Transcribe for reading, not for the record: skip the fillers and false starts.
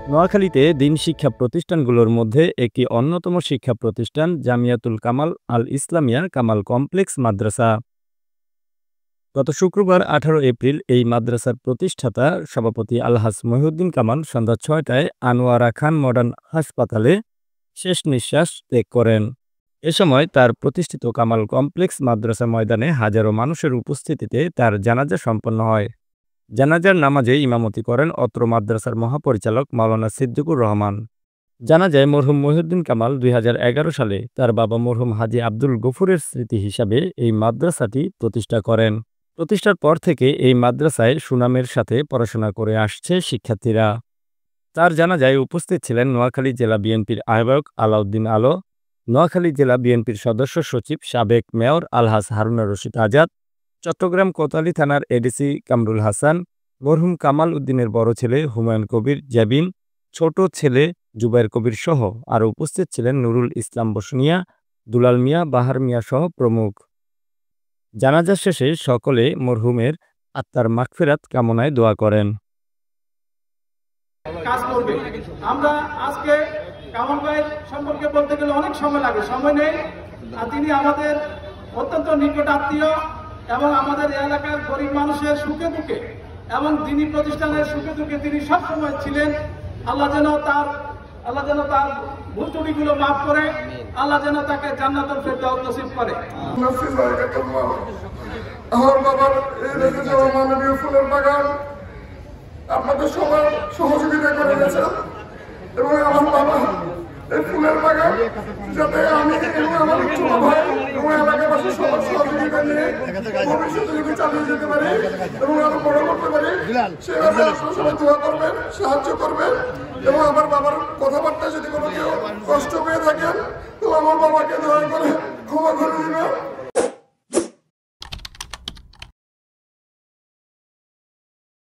নোয়াখালীতে দিন শিক্ষা প্রতিষ্ঠানগুলোর মধ্যে একটি অন্যতম শিক্ষা প্রতিষ্ঠান জামিয়াতুল কামাল আল ইসলামিয়া কামাল কমপ্লেক্স মাদ্রাসা। গত শুক্রবার 18 এপ্রিল এই মাদ্রাসার প্রতিষ্ঠাতা সভাপতি আলহাজ মহিউদ্দিন কামাল সন্ধ্যা ৬টায় আনোয়ারা খান মডার্ন হাসপাতালে শেষ নিঃশ্বাস ত্যাগ করেন। এ সময় তার প্রতিষ্ঠিত কামাল কমপ্লেক্স মাদ্রাসা ময়দানে হাজারো মানুষের উপস্থিতিতে তার জানাজা সম্পন্ন হয়। জানাজার নামাজে ইমামতি করেন অত্র মাদ্রাসার মহাপরিচালক মাওলানা সিদ্দিকুর রহমান। জানা যায় মরহুম মহিউদ্দিন কামাল ২০১১ সালে তার বাবা মরহুম হাজী আব্দুল গফুরের স্মৃতি হিসাবে এই মাদ্রাসাটি প্রতিষ্ঠা করেন। প্রতিষ্ঠার পর থেকে এই মাদ্রাসায় সুনামের সাথে পড়াশোনা করে আসছে শিক্ষার্থীরা। তার জানাজায় উপস্থিত ছিলেন নোয়াখালী জেলা বিএনপির আহ্বায়ক আলাউদ্দিন আলো, নোয়াখালী জেলা বিএনপির সদস্য সচিব সাবেক মেয়র আলহাজ হারুনা রশিদ আজাদ, চট্টগ্রাম কোতোয়ালী থানার এডিসি কামরুল হাসান, মরহুম কামাল উদ্দিনের বড় ছেলে হুমায়ুন কবির জেবিন, ছোট ছেলে জুবায়ের কবির সহ আরও উপস্থিত ছিলেন নুরুল ইসলাম বসুনিয়া, দুলাল মিয়া, বাহার মিয়া সহ প্রমুখ। জানাজা শেষে সকলে মরহুমের আত্মার মাগফিরাত কামনায় দোয়া করেন। কাজ করবে। আমরা আজকে কামাল ভাইয়ের সম্পর্কে বলতে গেলে অনেক সময় লাগে, সময় নেই। আর তিনি আমাদের অত্যন্ত নিকট আত্মীয় এবং আমাদের এলাকার গরিব মানুষের সুখে দুঃখে এবং দিনী প্রতিষ্ঠানের সুখে দুঃখে তিনি সবসময় ছিলেন। আল্লাহ যেন তার ভুল ত্রুটিগুলো মাফ করে, আল্লাহ যেন তাকে জান্নাতুল ফেরদাউস নসিব করে। আমার বাবার এই রেখে যাওয়া মানবীয় ফুলের বাগান আপনাদের সবার সহযোগিতা করে গেছেন এবং আমার বাবা এই ফুলের বাগান যাতে আমি এবং আমার ছোট ভাই এবং এলাকাবাসী সবার সহযোগিতা নিয়ে ভবিষ্যতে যদি চালিয়ে যেতে পারি এবং আরো বড় করতে পারি সেভাবে আপনারা সবাই দোয়া করবেন, সাহায্য করবেন এবং আমার বাবার কথাবার্তায় যদি কোনো কেউ কষ্ট পেয়ে থাকেন তো আমার বাবাকে দয়া করে ক্ষমা করে দিবেন।